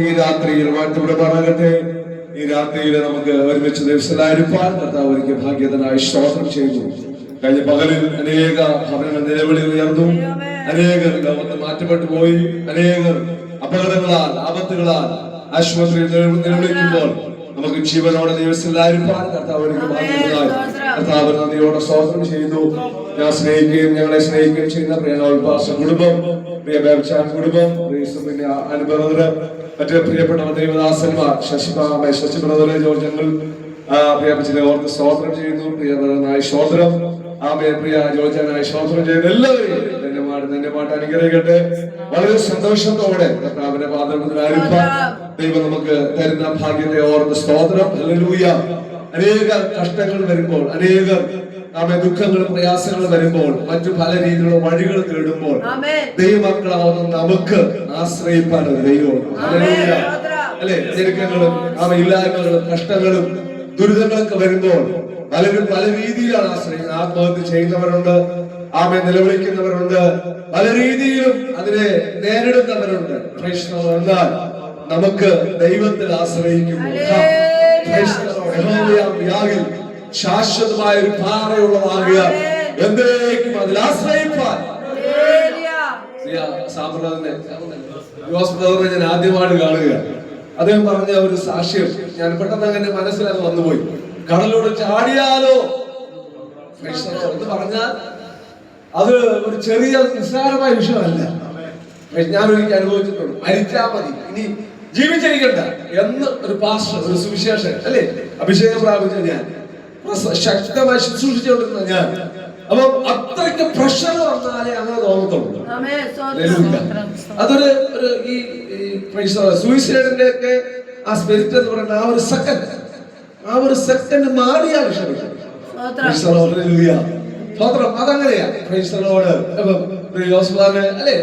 ഈ രാത്രിയിൽ വാഴ്ത്തപ്പെടുമാറാകട്ടെ. ഈ രാത്രിയിൽ നമുക്ക് ഒരുമിച്ച് ദിവസമായിരിക്കാൻ കർത്താവ് ഒരിക്കൽ ഭാഗ്യത്തിനായി സ്തോത്രം ചെയ്തു. കഴിഞ്ഞ പകലിൽ അനേക ഭവനങ്ങൾ നിലവിളി ഉയർന്നു, അനേകർ ലോകത്ത് മാറ്റപ്പെട്ടു പോയി, അനേകർ അപകടങ്ങളാൽ ആപത്തുകളാൽ ആശുപത്രിയിൽ നിലവിളിക്കുമ്പോൾ നമുക്ക് ജീവനോടെ ദിവസമായിരിക്കാൻ കർത്താവ് ഒരിക്കൽ ഭാഗ്യത്തിനായി കർത്താവ് നന്ദിയോടെ സ്തോത്രം ചെയ്തു. ഞാൻ സ്നേഹിക്കുകയും ഞങ്ങളെ സ്നേഹിക്കുകയും ചെയ്യുന്ന പ്രിയ നോൾപാസ കുടുംബം, പ്രിയ ബേബ്ചാൻ കുടുംബം, പിന്നെ അനുബന്ധ മറ്റു പ്രിയപ്പെട്ട ദൈവദാസന്മാർ ശശി ബ്രദറെ ജോർജ് ഞങ്ങൾ പ്രിയപ്പച്ചനെ ഓർത്ത് സ്തോത്രം ചെയ്യുന്നു. പ്രിയ ബ്രദറിനായി സ്തോത്രം, പ്രിയ ജോർജനായി സ്തോത്രം ചെയ്യുന്ന എല്ലാവരെയും തന്നെ പാട്ട് അനുഗ്രഹിക്കട്ടെ. വളരെ സന്തോഷത്തോടെ കർത്താവിന്റെ പാദത്തിലായിരിക്കാൻ ദൈവം നമുക്ക് തരുന്ന ഭാഗ്യത്തെ ഓർത്ത് സ്തോത്രം. ഹല്ലേലൂയ. അനേക കഷ്ടങ്ങൾ വരുമ്പോൾ, അനേക ദുഃഖങ്ങളും പ്രയാസങ്ങളും വരുമ്പോൾ, മറ്റു പല രീതിയിലുള്ള വഴികൾ തേടുമ്പോൾ ദൈവമക്കളാവുന്ന നമുക്ക് ആശ്രയിപ്പാൻ ദൈവം അല്ലെ. ഞെരുക്കങ്ങളും ഇല്ലായ്മകളും കഷ്ടങ്ങളും ദുരിതങ്ങളൊക്കെ വരുമ്പോൾ പലരും പല രീതിയിലാണ് ആശ്രയിക്കുന്നത്. ആത്മഹത്യ ചെയ്യുന്നവരുണ്ട്, നിലവിളിക്കുന്നവരുണ്ട്, പല രീതിയിലും അതിനെ നേരിടുന്നവരുണ്ട്. എന്നാൽ നമുക്ക് ദൈവത്തിൽ ആശ്രയിക്കുമ്പോൾ ശാശ്വതമായ ഒരു പാറയുള്ളതാകിയാൽ എന്തേക്കും അതിൽ ആശ്രയിപ്പാൻ. ഞാൻ ആദ്യമായിട്ട് കാണുകയാണ്. അദ്ദേഹം പറഞ്ഞ ഒരു സാക്ഷ്യം ഞാൻ പെട്ടെന്ന് അങ്ങനെ മനസ്സിലത് വന്നുപോയി. കടലോട് ചാടിയാലോ എന്ന് പറഞ്ഞാൽ അത് ഒരു ചെറിയ നിസ്സാരമായ വിഷയമല്ല. ഞാൻ ഒരിക്കൽ അനുഭവിച്ചിട്ടുണ്ട്. മരിച്ചാൽ മതി, ഇനി ജീവിച്ചിരിക്കണ്ട എന്ന് ഒരു പാസ്റ്റർ, ഒരു സുവിശേഷൻ അല്ലെ, അഭിഷേകം പ്രാപിച്ച ഞാൻ, ശക്തമായി ശുശ്രൂഷിച്ചുകൊണ്ടിരുന്ന ഞാൻ, അപ്പൊ അത്രയ്ക്ക് പ്രഷർ വന്നാലേ അങ്ങനെ തോന്നത്തുള്ളൂ. അതൊരു ഈ സൂയിസൈഡിന്റെ ഒക്കെ ആ സ്പിരിറ്റ് എന്ന് പറയുന്ന ആ ഒരു സെക്കൻഡ് മാറിയാൽ ക്ഷമിക്കും. അതങ്ങനെയാ. അതങ്ങനെയാ. അല്ലെ